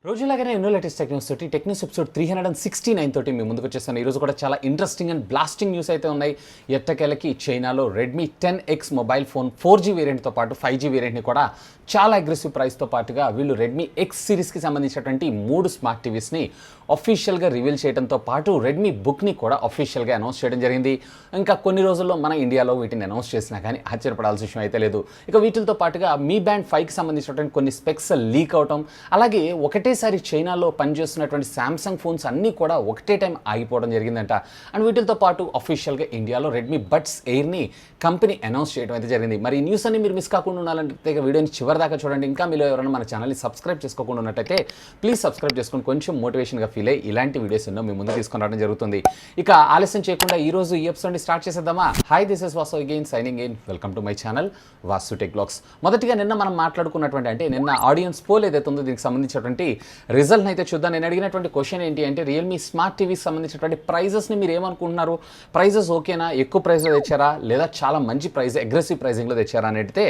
రోజులాగానే ఎన్నో latest tech news తోటి tech news episode 369 తోటి మీ ముందుకు వచ్చేస్తాను. ఈరోజు కూడా చాలా ఇంట్రెస్టింగ్ అండ్ బ్లాస్టింగ్ న్యూస్ అయితే ఉన్నాయి. ఎట్టకేలకి చైనాలో Redmi 10X mobile phone 4G వేరియంట్తో పాటు 5G వేరియంట్ని కూడా చాలా అగ్రెసివ్ ప్రైస్తో పాటుగా వీళ్ళు రెడ్మీ X సిరీస్కి సంబంధించినటువంటి 3 స్మార్ట్ టీవీస్ని అఫీషియల్గా రివీల్ చేయడంతో పాటు రెడ్మీ బుక్ని కూడా అఫీషియల్గా అనౌన్స్ చేయడం జరిగింది. ఇంకా కొన్ని రోజుల్లో మన ఇండియాలో వీటిని అనౌన్స్ చేసినా కానీ ఆశ్చర్యపడాల్సిన విషయం అయితే లేదు. ఇక వీటితో పాటుగా మీ బ్యాండ్ 5కి సంబంధించినటువంటి కొన్ని స్పెక్స్ లీక్ అవటం, అలాగే ఒకటేసారి చైనాలో పనిచేస్తున్నటువంటి శాంసంగ్ ఫోన్స్ అన్నీ కూడా ఒకటే టైం ఆగిపోవడం జరిగిందంట. అండ్ వీటితో పాటు అఫీషియల్గా ఇండియాలో రెడ్మీ బడ్స్ ఎయిర్ని కంపెనీ అనౌన్స్ చేయడం అయితే జరిగింది. మరి ఈ న్యూస్ అన్ని మీరు మిస్ కాకుండా ఉండాలంటే వీడియోని చివరి దాకా చూడండి. ఇంకా మీలో ఎవరైనా మన ఛానల్ని సబ్స్క్రైబ్ చేసుకోకుండా ఉన్నట్టయితే ప్లీజ్ సబ్స్క్రైబ్ చేసుకొని కొంచెం మోటివేషన్గా ఫీల్ అయ్యి ఇలాంటి వీడియోస్ ఎన్నో మీ ముందు తీసుకొని రావడం జరుగుతుంది. ఇక ఆలస్యం చేయకుండా ఈ రోజు ఈ ఎపిసోడ్ని స్టార్ట్ చేసేద్దామా. Hi, this is Vasu again signing in. Welcome to my channel Vasu tech blogs. మొదటిగా నిన్న మనం మాట్లాడుకున్నటువంటి అంటే నిన్న ఆడియన్స్ పోల్ ఏదైతే ఉందో దీనికి సంబంధించినటువంటి రిజల్ట్ని అయితే చూద్దాం. నేను అడిగినటువంటి క్వశ్చన్ ఏంటి అంటే రియల్మీ స్మార్ట్ టీవీకి సంబంధించినటువంటి ప్రైజెస్ని మీరు ఏమనుకుంటున్నారు? ప్రైజెస్ ఓకేనా? ఎక్కువ ప్రైస్లో తెచ్చారా లేదా చాలా మంచి ప్రైస్ అగ్రెసివ్ ప్రైజింగ్లో తెచ్చారా అని అడిగితే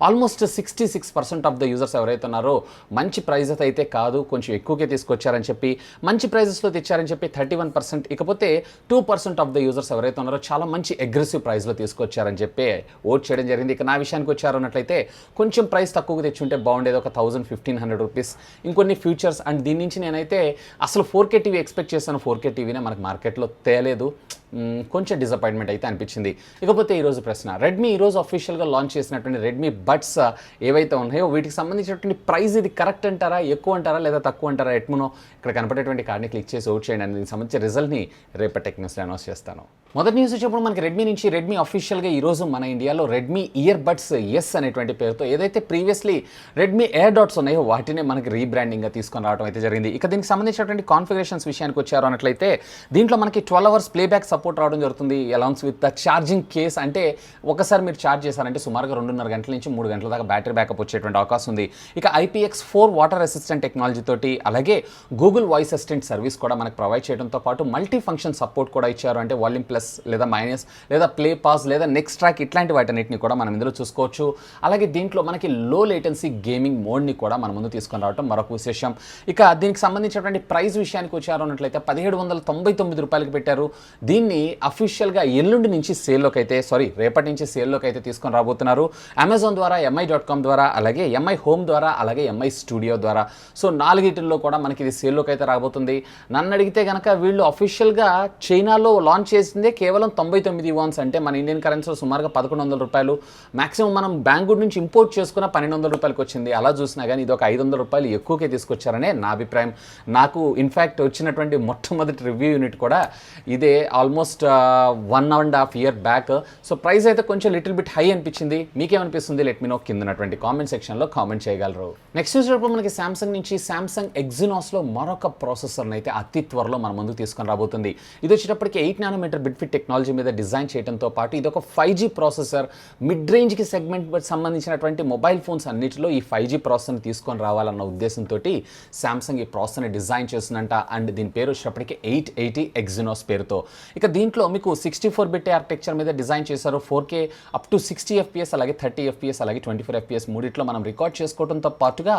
ఆల్మోస్ట్ 66% ఆఫ్ ద యూజర్స్ ఎవరైతే ఉన్నారో మంచి ప్రైజెస్ అయితే కాదు, కొంచెం ఎక్కువకే తీసుకొచ్చారని చెప్పి, మంచి ప్రైజెస్లో తెచ్చారని చెప్పి 31%, ఇకపోతే 2% ఆఫ్ ద యూజర్స్ ఎవరైతే ఉన్నారో చాలా మంచి అగ్రెసివ్ ప్రైస్లో తీసుకొచ్చారని చెప్పి ఓట్ చేయడం జరిగింది. ఇక నా విషయానికి వచ్చారు అన్నట్లయితే కొంచెం ప్రైస్ తక్కువగా తెచ్చుంటే బాగుండేది, ఒక 1500 రూపీస్, ఇంకొన్ని ఫ్యూచర్స్. అండ్ దీని నుంచి నేనైతే అసలు 4K టీవీ ఎక్స్పెక్ట్ చేశాను. 4K టీవీనే మనకు మార్కెట్లో తేలేదు. కొంచెం డిసప్పాయింట్మెంట్ అయితే అనిపించింది. ఇకపోతే ఈరోజు ప్రశ్న, రెడ్మీ ఈరోజు అఫీషియల్గా లాంచ్ చేసినటువంటి రెడ్మీ బడ్స్ ఏవైతే ఉన్నాయో వీటికి సంబంధించినటువంటి ప్రైస్ ఇది కరెక్ట్ అంటారా, ఎక్కువ అంటారా లేదా తక్కువ అంటారా? ఎట్మునో ఇక్కడ కనపడేటువంటి కార్డ్ని క్లిక్ చేసి ఓట్ చేయండి. దీనికి సంబంధించిన రిజల్ట్ని రేపటి టెక్ న్యూస్లో అనౌన్స్ చేస్తాను. మొదటి న్యూస్ వచ్చేప్పుడు మనకి రెడ్మీ నుంచి రెడ్మీ అఫీషియల్గా ఈరోజు మన ఇండియాలో రెడ్మీ ఇయర్ బడ్స్ ఎస్ అనేటువంటి పేరుతో ఏదైతే ప్రీవియస్లీ రెడ్మీ ఎయిర్ డాట్స్ ఉన్నాయో వాటినే మనకి రీబ్రాండింగ్గా తీసుకొని రావడం అయితే జరిగింది. ఇక దీనికి సంబంధించినటువంటి కాన్ఫిగరేషన్స్ విషయానికి వచ్చారు అన్నట్లయితే దీంట్లో మనకి 12 hours ప్లేబ్యాక్ సపోర్ట్ రావడం జరుగుతుంది. అలాంగ్స్ విత్ ద ఛార్జింగ్ కేస్, అంటే ఒకసారి మీరు ఛార్జ్ చేశారంటే సుమారుగా 2.5 గంటల నుంచి 3 గంటల దాకా బ్యాటరీ బ్యాకప్ వచ్చేటువంటి అవకాశం ఉంది. ఇక IPX4 వాటర్ అసిస్టెంట్ టెక్నాలజీ తోటి అలాగే గూగుల్ వాయిస్ అసిస్టెంట్ సర్వీస్ కూడా మనకు ప్రొవైడ్ చేయడంతో పాటు మల్టీ ఫంక్షన్ సపోర్ట్ కూడా ఇచ్చారు. అంటే వాల్యూమ్ ప్లస్ లేదా మైనస్ లేదా ప్లే పాజ్ లేదా నెక్స్ట్ ట్రాక్ ఇట్లాంటి వాటన్నిటిని కూడా మనం ఇందులో చూసుకోవచ్చు. అలాగే దీంట్లో మనకి లో లేటెన్సీ గేమింగ్ మోడ్ని కూడా మన ముందు తీసుకొని రావడం మరొక విశేషం. ఇక దీనికి సంబంధించినటువంటి ప్రైస్ విషయానికి వచ్చారు అన్నట్లయితే 1799 రూపాయలకి పెట్టారు. దీన్ని అఫీషియల్గా ఎల్లుండి నుంచి సేల్లోకి అయితే రేపటి నుంచి సేల్లోకి అయితే తీసుకొని రాబోతున్నారు. అమెజాన్ ద్వారా, mi.com ద్వారా, అలాగే MI హోమ్ ద్వారా, అలాగే MI స్టూడియో ద్వారా. సో 4 కూడా మనకి ఇది సేల్లోకి అయితే రాబోతుంది. నన్ను అడిగితే కనుక వీళ్ళు అఫీషియల్గా చైనాలో లాంచ్ చేసిందే కేవలం 99 వాన్స్, అంటే మన ఇండియన్ కరెన్సీలో సుమారుగా 1100 రూపాయలు. మాక్సిమం మనం బెంగళూరు నుంచి ఇంపోర్ట్ చేసుకున్న 1200 రూపాయలకి వచ్చింది. అలా చూసినా కానీ ఇది ఒక 500 రూపాయలు ఎక్కువకే తీసుకొచ్చారనే నా అభిప్రాయం. నాకు ఇన్ఫ్యాక్ట్ వచ్చినటువంటి మొట్టమొదటి రివ్యూ యూనిట్ కూడా ఇదే, almost 1.5 year back. So price అయితే కొంచెం లిటిల్ బిట్ హై అనిపించింది. మీకేమనిపిస్తుంది? లెట్ మీ నో కింద ఉన్నటువంటి కామెంట్ సెక్షన్లో కామెంట్ చేయగలరు. నెక్స్ట్ చూసినప్పుడు మనకి సామ్సంగ్ నుంచి సామ్సంగ్ ఎగ్జినాస్లో మరొక ప్రాసెసర్ని అయితే అతి త్వరలో మన ముందుకు తీసుకొని రాబోతుంది. ఇది వచ్చేటప్పటికి 8nm బిట్ఫిట్ టెక్నాలజీ మీద డిజైన్ చేయడంతో పాటు ఇది ఒక 5G ప్రాసెసర్. మిడ్ రేంజ్కి సెగ్మెంట్ సంబంధించినటువంటి మొబైల్ ఫోన్స్ అన్నిటిలో ఈ 5G ప్రాసెసర్ని తీసుకొని రావాలన్న ఉద్దేశంతో సామ్సంగ్ ఈ ప్రాసెసర్ని డిజైన్ చేస్తుందంట. అండ్ దీని పేరు వచ్చేటప్పటికి 880 ఎగ్జినాస్ పేరుతో. ఇక దీంట్లో మీకు 64-bit ఆర్కిటెక్చర్ మీద డిజైన్ చేశారు. 4K అప్ టు 60 FPS, అలాగే 30 FPS, అలాగే 24 FPS మూడిట్లో మనం రికార్డ్ చేసుకోవడంతో పాటుగా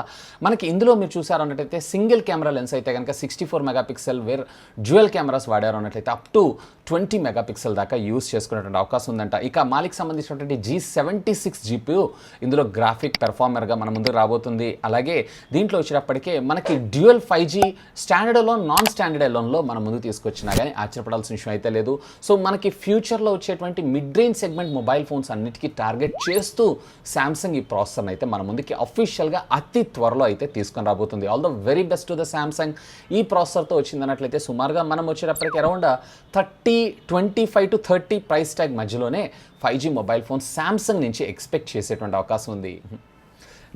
మనకి ఇందులో మీరు చూసారు అన్నట్టయితే సింగిల్ కెమెరా లెన్స్ అయితే కనుక 64 మెగాపిక్సెల్, వేర్ డ్యూయల్ కెమెరాస్ వాడారు అన్నట్లయితే అప్ టు 20 మెగాపిక్సెల్ దాకా యూస్ చేసుకునేటువంటి అవకాశం ఉందంట. ఇక మాలిక్ సంబంధించినటువంటి G76 GPU ఇందులో గ్రాఫిక్ పెర్ఫార్మర్గా మన ముందుకు రాబోతుంది. అలాగే దీంట్లో వచ్చేటప్పటికే మనకి dual 5G standard alone, non standard అలోన్లో మన ముందుకు తీసుకొచ్చినా కానీ ఆశ్చర్యపడాల్సిన విషయం అయితే లేదు. సో మనకి ఫ్యూచర్లో వచ్చేటువంటి mid range segment mobile phones అన్నిటికీ టార్గెట్ చేస్తూ సామ్సంగ్ ఈ ప్రాసెసర్ని అయితే మన ముందుకి అఫీషియల్గా అతి త్వరలో అయితే తీసుకొని రాబోతుంది. All the very best to the Samsung. ఈ ప్రాసెసర్తో వచ్చిందన్నట్లయితే సుమారుగా మనం వచ్చేటప్పటికి అరౌండ్ 25 to 30 ప్రైస్ ట్యాగ్ మధ్యలోనే 5G మొబైల్ ఫోన్ సామ్సంగ్ నుంచి ఎక్స్పెక్ట్ చేసేటువంటి అవకాశం ఉంది.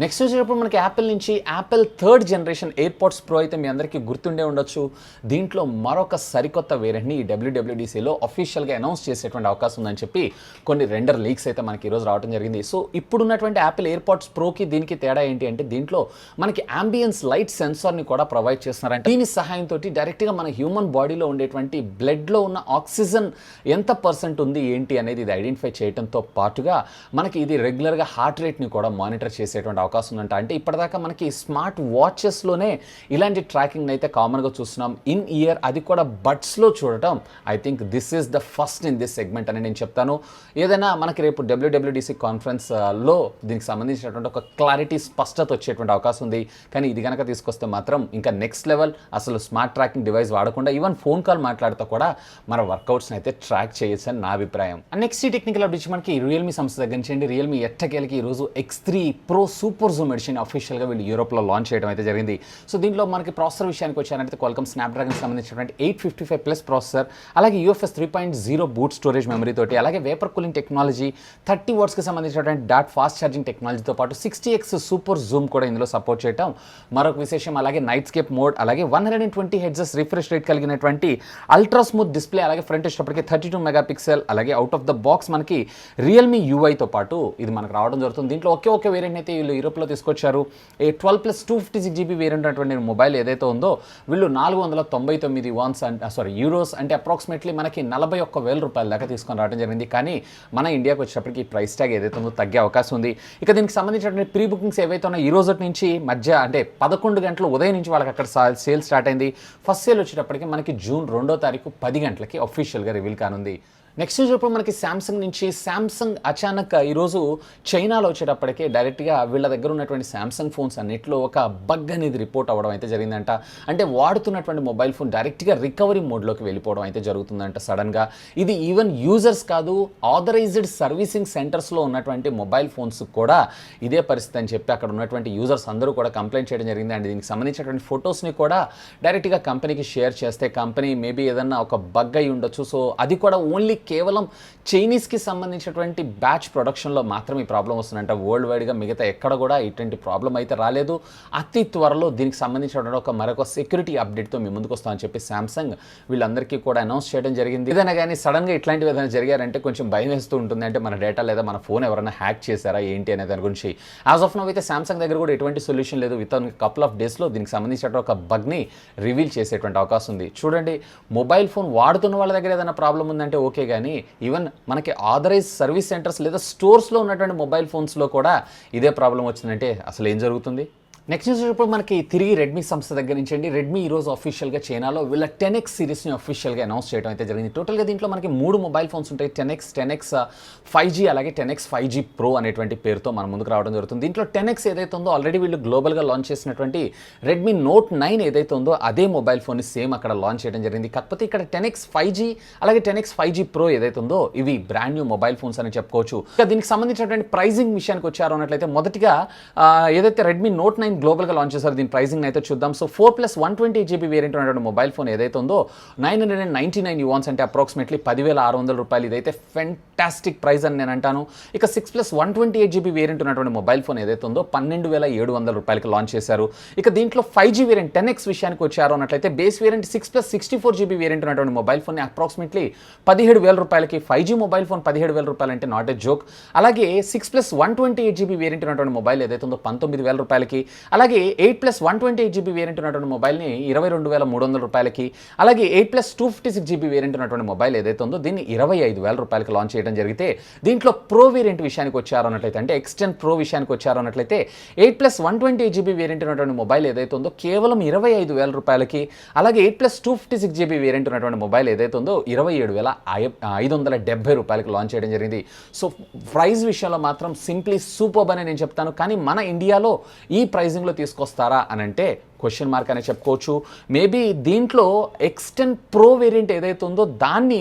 నెక్స్ట్ వచ్చేటప్పుడు మనకి యాపిల్ నుంచి Apple 3rd generation AirPods pro అయితే మీ అందరికీ గుర్తుండే ఉండొచ్చు. దీంట్లో మరొక సరికొత్త వేరియంట్ని ఈ WWDCలో అఫీషియల్గా అనౌన్స్ చేసేటువంటి అవకాశం ఉందని చెప్పి కొన్ని రెండర్ లీక్స్ అయితే మనకి ఈరోజు రావడం జరిగింది. సో ఇప్పుడున్నటువంటి యాపిల్ ఎయిర్పాడ్స్ ప్రోకి దీనికి తేడా ఏంటి అంటే దీంట్లో మనకి అంబియన్స్ లైట్ సెన్సార్ని కూడా ప్రొవైడ్ చేస్తున్నారంటే దీని సహాయంతో డైరెక్ట్గా మన హ్యూమన్ బాడీలో ఉండేటువంటి బ్లడ్లో ఉన్న ఆక్సిజన్ ఎంత % ఉంది ఏంటి అనేది ఇది ఐడెంటిఫై చేయడంతో పాటుగా మనకి ఇది రెగ్యులర్గా హార్ట్ రేట్ని కూడా మానిటర్ చేసేటువంటి అవకాశం ఉందంట. అంటే ఇప్పటిదాకా మనకి స్మార్ట్ వాచెస్లోనే ఇలాంటి ట్రాకింగ్ అయితే కామన్గా చూస్తున్నాం ఇన్ ఇయర్, అది కూడా బడ్స్లో చూడటం. I think this is the first in this segment అని నేను చెప్తాను. ఏదైనా మనకి రేపు WWDC కాన్ఫరెన్స్లో దీనికి సంబంధించినటువంటి ఒక క్లారిటీ, స్పష్టత వచ్చేటువంటి అవకాశం ఉంది. కానీ ఇది కనుక తీసుకొస్తే మాత్రం ఇంకా నెక్స్ట్ లెవెల్. అసలు స్మార్ట్ ట్రాకింగ్ డివైస్ వాడకుండా ఈవెన్ ఫోన్ కాల్ మాట్లాడుతూ కూడా మన వర్కౌట్స్ని అయితే ట్రాక్ చేయొచ్చు అని నా అభిప్రాయం. అండ్ నెక్స్ట్ ఈ టెక్నికల్ అప్డేట్ మనకి రియల్మీ సంస్థ దగ్గర నుంచి రియల్మీ ఎట్టకేలకి ఈరోజు X3 Pro super Zoom edition అఫీషియల్గా వీళ్ళు యూరోప్లో లాంచ్ చేయడం అయితే జరిగింది. సో దీంట్లో మనకి ప్రాసెసర్ విషయానికి వచ్చారంటే Qualcomm స్నాప్డ్రాగన్ సంబంధించినటువంటి 855+ ప్రాసెసర్, అలాగే UFS 3.0 బూట్ స్టోరేజ్ మెమరీ తోటి, అలాగే వేపర్ కూలింగ్ టెక్నాలజీ, 30 వాట్స్కి సంబంధించినటువంటి డాట్ ఫాస్ట్ ఛార్జింగ్ టెక్నాలజీతో పాటు 60x సూపర్ జూమ్ కూడా ఇందులో సపోర్ట్ చేయడం మరొక విశేషం. అలాగే నైట్ స్కేప్ మోడ్, అలాగే 120 హెర్ట్జ్ రిఫ్రెష్ రేట్ కలిగినటువంటి అల్ట్రా స్మూత్ డిస్ప్లే, అలాగే ఫ్రంట్ వచ్చేటప్పటికి 32 మెగాపిక్సెల్, అలాగే అవుట్ ఆఫ్ ద బాక్స్ మనకి రియల్మీ యూఐతో పాటు ఇది మనకు రావడం జరుగుతుంది. దీంట్లో ఒకే వేరియంట్ అయితే వీళ్ళు యూరోప్లో తీసుకొచ్చారు. 12+256GB వేరియంట్ అటువంటి మొబైల్ ఏదైతే ఉందో వీళ్ళు 499 యూరోస్ అంటే అప్రాక్సిమేట్లీ మనకి 41,000 రూపాయల దాకా తీసుకొని రావడం జరిగింది. కానీ మన ఇండియాకి వచ్చేటప్పటికి ప్రైస్ ట్యాగ్ ఏదైతే ఉందో తగ్గే అవకాశం ఉంది. ఇక దీనికి సంబంధించినటువంటి ప్రీ బుకింగ్స్ ఏవైతే ఉన్నాయో ఈ రోజు నుంచి మధ్య అంటే 11 గంటల ఉదయం నుంచి వాళ్ళకి అక్కడ సేల్ స్టార్ట్ అయింది. ఫస్ట్ సేల్ వచ్చేటప్పటికి మనకి జూన్ 2వ తారీఖు 10 గంటలకి అఫీషియల్గా రివీల్ కానుంది. నెక్స్ట్ చూసినప్పుడు మనకి శాంసంగ్ నుంచి అచానక్ ఈరోజు చైనాలో వచ్చేటప్పటికే డైరెక్ట్గా వీళ్ళ దగ్గర ఉన్నటువంటి శాంసంగ్ ఫోన్స్ అన్నింటిలో ఒక బగ్ అనేది రిపోర్ట్ అవ్వడం అయితే జరిగిందంట. అంటే వాడుతున్నటువంటి మొబైల్ ఫోన్ డైరెక్ట్గా రికవరీ మోడ్లోకి వెళ్ళిపోవడం అయితే జరుగుతుందంట సడన్గా. ఇది ఈవెన్ యూజర్స్ కాదు, ఆథరైజ్డ్ సర్వీసింగ్ సెంటర్స్లో ఉన్నటువంటి మొబైల్ ఫోన్స్ కూడా ఇదే పరిస్థితి అని చెప్పి అక్కడ ఉన్నటువంటి యూజర్స్ అందరూ కూడా కంప్లైంట్ చేయడం జరిగింది. అండ్ దీనికి సంబంధించినటువంటి ఫొటోస్ని కూడా డైరెక్ట్గా కంపెనీకి షేర్ చేస్తే కంపెనీ మేబీ ఏదన్నా ఒక బగ్ అయి ఉండొచ్చు. సో అది కూడా ఓన్లీ కేవలం చైనీస్కి సంబంధించినటువంటి బ్యాచ్ ప్రొడక్షన్లో మాత్రమే ఈ ప్రాబ్లం వస్తుందంట. వరల్డ్ వైడ్గా మిగతా ఎక్కడ కూడా ఇటువంటి ప్రాబ్లం అయితే రాలేదు. అతి త్వరలో దీనికి సంబంధించినటువంటి మరొక సెక్యూరిటీ అప్డేట్తో మీ ముందుకు వస్తామని చెప్పి శాంసంగ్ వీళ్ళందరికీ కూడా అనౌన్స్ చేయడం జరిగింది. ఏదైనా కానీ సడన్గా ఇట్లాంటివి ఏదైనా జరిగారంటే కొంచెం భయం వేస్తూ ఉంటుంది. అంటే మన డేటా లేదా మన ఫోన్ ఎవరైనా హ్యాక్ చేశారా ఏంటి అనే దాని గురించి. యాజ్ ఆఫ్ నౌ అయితే శాంసంగ్ దగ్గర కూడా ఎటువంటి సొల్యూషన్ లేదు. విత్ కపుల్ ఆఫ్ డేస్లో దీనికి సంబంధించినటువంటి ఒక బగ్ని రివీల్ చేసేటువంటి అవకాశం ఉంది. చూడండి, మొబైల్ ఫోన్ వాడుతున్న వాళ్ళ దగ్గర ఏదైనా ప్రాబ్లం ఉందంటే ఓకే, కానీ ఈవెన్ మనకి ఆథరైజ్ సర్వీస్ సెంటర్స్ లేదా స్టోర్స్లో ఉన్నటువంటి మొబైల్ ఫోన్స్లో కూడా ఇదే ప్రాబ్లం వచ్చిందంటే అసలు ఏం జరుగుతుంది? నెక్స్ట్ చూసినప్పుడు మనకి తిరిగి రెడ్మీ సంస్థ దగ్గర నుంచి రెడ్మీ ఈరోజు అఫీషియల్గా చైనాలో వీళ్ళ 10X సిరీస్ని అఫీషియల్గా అనౌన్స్ చేయడం అయితే జరిగింది. టోటల్గా దీంట్లో మనకి 3 మొబైల్ ఫోన్స్ ఉంటాయి. 10X 5G అలాగే 10X 5G Pro అనేటువంటి పేరుతో మన ముందుకు రావడం జరుగుతుంది. దీంట్లో 10X ఏదైతే ఉందో ఆల్రెడీ వీళ్ళు గ్లోబల్గా లాంచ్ చేసినటువంటి రెడ్మీ నోట్ 9 ఏదైతే ఉందో అదే మొబైల్ ఫోన్ని సేమ్ అక్కడ లాంచ్ చేయడం జరిగింది. కాకపోతే ఇక్కడ 10X 5G అలాగే 10X 5G Pro ఏదైతే ఉందో ఇవి బ్రాండ్ న్యూ మొబైల్ ఫోన్స్ అని చెప్పుకోవచ్చు. ఇక దీనికి సంబంధించినటువంటి ప్రైజింగ్ విషయానికి వచ్చారు అన్నట్లయితే మొదటిగా ఏదైతే రెడ్మీ నోట్ 9 గ్లోబల్గా లాంచ్ చేశారు దీని ప్రైజింగ్ అయితే చూద్దాం. సో 4+128GB వేరియంట్ ఉన్నటువంటి మొబైల్ ఫోన్ ఏదైతే ఉందో 999 యువాన్స్ అంటే అప్రాక్సిమేట్లీ 10,600 రూపాయలు. ఇదైతే ఫెంటాస్టిక్ ప్రైస్ అని నేను అంటాను. ఇక 6+128GB వేరియంట్ ఉన్నటువంటి మొబైల్ ఫోన్ ఏదైతే ఉందో 12,700 రూపాయలకి లాంచ్ చేశారు. ఇక దీంట్లో 5G వేరియంట్ 10X విషయానికి వచ్చారు అన్నట్లయితే బేస్ వేరియంట్ 6+64GB వేరియంట్ ఉన్నటువంటి మొబైల్ ఫోన్ అప్రాక్సిమేట్లీ 17,000 రూపాయలకి. 5G మొబైల్ ఫోన్ 17,000 రూపాయలు అంటే నాట్ ఏ జోక్. అలాగే 6+128GB వేరియంట్ ఉన్నటువంటి మొబైల్ ఏదైతే ఉందో 19,000 రూపాయలకి. అలాగే 8+128GB వేరియంట్ ఉన్నటువంటి మొబైల్ని 22,300 రూపాయలకి. అలాగే 8+256GB వేరియంట్ ఉన్నటువంటి మొబైల్ ఏదైతే ఉందో దీన్ని 25,000 రూపాయలకి లాంచ్ చేయడం జరిగితే దీంట్లో ప్రో వేరియంట్ విషయానికి వచ్చారు అన్నట్లయితే అంటే X10 Pro విషయానికి వచ్చారు అన్నట్లయితే 8+128GB వేరియంట్ ఉన్నటువంటి మొబైల్ ఏదైతే ఉందో కేవలం 25,000 రూపాయలకి. అలాగే 8+256GB వేరియంట్ ఉన్నటువంటి మొబైల్ ఏదైతే ఉందో 27,570 రూపాయలకి లాంచ్ చేయడం జరిగింది. సో ప్రైస్ విషయంలో మాత్రం సింప్లీ సూపర్బ్ అని నేను చెప్తాను. కానీ మన ఇండియాలో ఈ ప్రైజింగ్లో తీసుకొస్తారా అని అంటే క్వశ్చన్ మార్క్ అనే చెప్పుకోవచ్చు. మేబీ దీంట్లో X10 Pro వేరియంట్ ఏదైతే ఉందో దాన్ని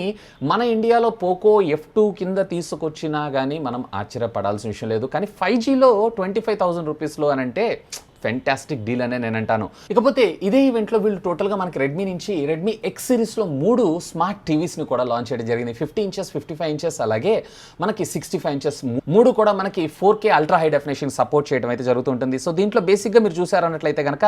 మన ఇండియాలో పోకో F2 కింద తీసుకొచ్చినా కానీ మనం ఆశ్చర్యపడాల్సిన విషయం లేదు. కానీ 5Gలో 25,000 రూపీస్లో అని అంటే ఫెంటాస్టిక్ డీల్ అనే నేను అంటాను. ఇకపోతే ఇదే ఈవెంట్లో వీళ్ళు టోటల్గా మనకి రెడ్మీ నుంచి రెడ్మీ X సిరీస్లో 3 స్మార్ట్ టీవీస్ని కూడా లాంచ్ చేయడం జరిగింది. 50 ఇంచెస్ 55 ఇంచెస్ అలాగే మనకి 65 ఇంచెస్ 3 కూడా మనకి 4K ultra high definition support చేయడం అయితే జరుగుతుంటుంది. సో దీంట్లో బేసిక్గా మీరు చూసారన్నట్లయితే కనుక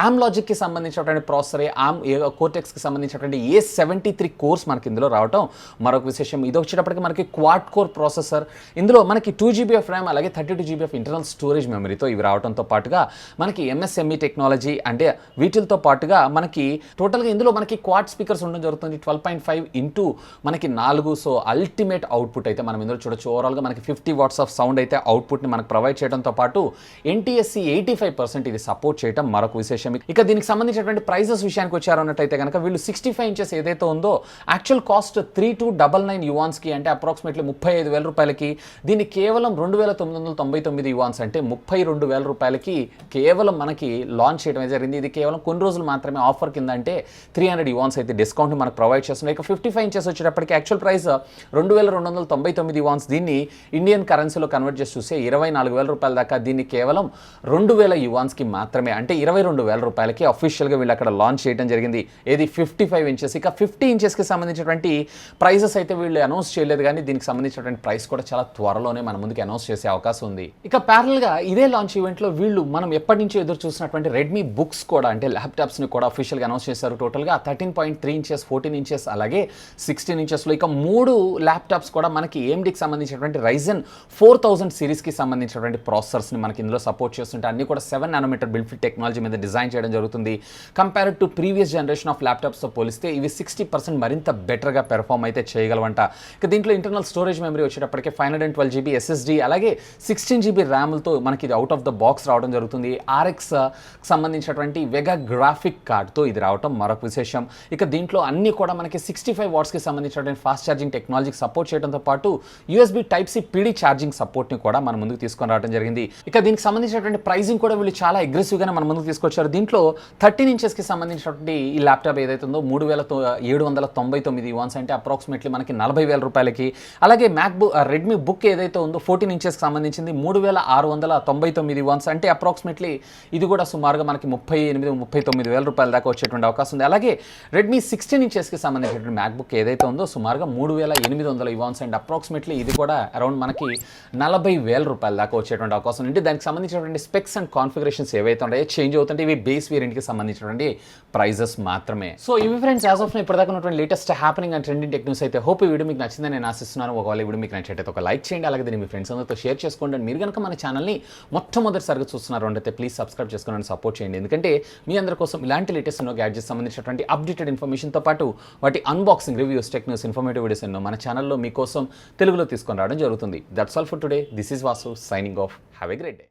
ఆమ్ లాజిక్కి సంబంధించినటువంటి ప్రాసెసర్ ఆమ్ కోర్టెక్స్కి సంబంధించినటువంటి A73 కోర్స్ మనకి ఇందులో రావటం మరొక విశేషం. ఇది వచ్చేటప్పటికి మనకి క్వాడ్ కోర్ ప్రాసెసర్. ఇందులో మనకి 2GB ఆఫ్ ర్యామ్ అలాగే 32GB ఆఫ్ ఇంటర్నల్ స్టోరేజ్ మెమరీతో ఇవి రావడంతో పాటుగా మనకి ఎంఎస్ఎంఈ టెక్నాలజీ అంటే వీటితో పాటుగా మనకి టోటల్గా ఇందులో మనకి క్వాడ్ స్పీకర్స్ ఉండడం జరుగుతుంది 12.5 ఇంటూ మనకి 4. సో అల్టిమేట్ అవుట్పుట్ అయితే మనం ఇందులో చూడొచ్చు. ఓవరాల్గా మనకి 50 వాట్స్ ఆఫ్ సౌండ్ అయితే అవుట్పుట్ని మనకు ప్రొవైడ్ చేయడంతో పాటు NTSC 85% ఇది సపోర్ట్ చేయడం మరొక విశేషం. ఇక దీనికి సంబంధించినటువంటి ప్రైజెస్ విషయానికి వచ్చారు అన్నట్టయితే కనుక వీళ్ళు 65 ఇంచెస్ ఏదైతే ఉందో యాక్చువల్ కాస్ట్ 3299 యువాన్స్కి అంటే అప్రాక్సిమేట్లీ 35,000 రూపాయలకి, దీన్ని కేవలం 2,999 యువాన్స్ అంటే 32,000 రూపాయలకి కేవలం మనకి లాంచ్ చేయడం జరిగింది. ఇది కేవలం కొన్ని రోజులు మాత్రమే ఆఫర్ కింద అంటే 300 యువాన్స్ అయితే డిస్కౌంట్ మనకు ప్రొవైడ్ చేస్తున్నాయి. ఇక 55 ఇంచెస్ వచ్చేటప్పటికి యాక్చువల్ ప్రైస్ 2,299 యువాన్స్, దీన్ని ఇండియన్ కరెన్సీలో కన్వర్ట్ చేసి చూస్తే 24,000 రూపాయల దాకా, దీన్ని కేవలం 2,000 యువాన్స్కి మాత్రమే అంటే 22,000 రూపాయలకి అఫీషియల్గా వీళ్ళు అక్కడ లాంచ్ చేయడం జరిగింది. ఏది 55 ఇంచెస్. ఇక 50 ఇంచెస్కి సంబంధించినటువంటి ప్రైజెస్ అయితే వీళ్ళు అనౌన్స్ చేయలేదు, కానీ దీనికి సంబంధించినటువంటి ప్రైస్ కూడా చాలా త్వరలోనే మన ముందుకు అనౌన్స్ చేసే అవకాశం ఉంది. ఇక ప్యారల్గా ఇదే లాంచ్ ఈవెంట్లో వీళ్ళు మనం ఎప్పటి నుంచో ఎదురు చూసినటువంటి రెడ్మీ బుక్స్ కూడా అంటే ల్యాప్టాప్స్ని కూడా అఫీషియల్గా అనౌన్స్ చేశారు. టోటల్గా 13.3 ఇంచెస్, 14 ఇంచెస్ అలాగే 16 ఇంచెస్లో ఇక 3 ల్యాప్టాప్స్ కూడా మనకి AMDకి సంబంధించినటువంటి Ryzen 4000 సిరీస్కి సంబంధించినటువంటి ప్రాసెసర్స్ని మనకి ఇందులో సపోర్ట్ చేస్తుంటే అన్ని కూడా 7 నానోమీటర్ బిల్డ్ ఫిట్ టెక్నాలజీ మీద డిజైన్ చేయడం జరుగుతుంది. Compared to previous generation of ల్యాప్టాప్స్తో పోలిస్తే ఇవి 60% మరింత బెటర్గా పెర్ఫామ్ అయితే చేయగలవంట. ఇక దీంట్లో ఇంటర్నల్ స్టోరేజ్ మెమరీ వచ్చేటప్పటికే 512 GB SSD అలాగే 16 GB ర్యామ్లతో మనకి ఇది అవుట్ ఆఫ్ ద బాక్స్ రావడం జరుగుతుంది. RX సంబంధించినటువంటి వెగా గ్రాఫిక్ కార్డ్తో ఇది రావడం మరొక విశేషం. ఇక దీంట్లో అన్ని కూడా మనకి 65 వాట్స్కి సంబంధించినటువంటి ఫాస్ట్ ఛార్జింగ్ టెక్నాలజీకి సపోర్ట్ చేయడంతో పాటు USB Type-C PD ఛార్జింగ్ సపోర్ట్ని కూడా మన ముందుకు తీసుకొని రావడం జరిగింది. ఇక దీనికి సంబంధించినటువంటి ప్రైజింగ్ కూడా వీళ్ళు చాలా అగ్రెసివ్గానే మన ముందుకు తీసుకొచ్చారు. దీంట్లో 13 ఇంచెస్కి సంబంధించినటువంటి ఈ ల్యాప్టాప్ ఏదైతే ఉందో 3,799 యువాన్స్ అంటే అప్రాక్సిమేట్లీ మనకి 40,000 రూపాయలకి, అలాగే రెడ్మీ బుక్ ఏదైతే ఉందో 14 ఇంచెస్కి సంబంధించింది 3,699 యువాన్స్ అంటే అప్రాక్సిమేట్లీ ఇది కూడా సుమారుగా మనకి 38,000-39,000 రూపాయల దాకా వచ్చేటువంటి అవకాశం ఉంది. అలాగే రెడ్మీ 16 ఇంచెస్కి సంబంధించినటువంటి మ్యాక్బుక్ ఏదైతే ఉందో సుమారుగా 3,800 యువాన్స్ అండ్ అప్రాక్సిమేట్లీ ఇది కూడా అరౌండ్ మనకి 40,000 రూపాయల దాకా వచ్చేటువంటి అవకాశం ఉంది. దానికి సంబంధించినటువంటి స్పెక్స్ అండ్ కాన్ఫిగరేషన్స్ ఏవైతే ఉన్నాయో చేంజ్ అవుతుంటే ఇవి బేస్ వేరియంట్కి సంబంధించినటువంటి ప్రైజెస్ మాత్రమే. సో ఇవి ఫ్రెండ్స్ యాజ్ ఆఫ్ ఇప్పటిదాకా ఉన్నటువంటి latest happening and trending tech news అయితే. హోప్ ఈ వీడియో మీకు నచ్చిందని నేను ఆశిస్తున్నాను. ఒకవేళ ఈ వీడియో మీకు నచ్చినట్లయితే ఒక లైక్ చేయండి, అలాగే దీన్ని మీ ఫ్రెండ్స్ అందరితో షేర్ చేసుకోండి. అండ్ మీరు కనుక మన ఛానల్ని మొట్టమొదటిసారిగా చూస్తున్నారు అంటే ప్లీజ్ సబ్స్క్రైబ్ చేసుకొని సపోర్ట్ చేయండి. ఎందుకంటే మీ అందరి కోసం ఇలాంటి లేటెస్ట్ ఎన్నో గ్యాడ్జెట్స్ సంబంధించినటువంటి అప్డేటెడ్ ఇన్ఫర్మేషన్తో పాటు వాటి unboxing, reviews, tech news, informative videos ఎన్నో మన ఛానల్లో మీకోసం తెలుగులో తీసుకొని రావడం జరుగుతుంది. That's all for today. This is Vasu signing off. Have a great day.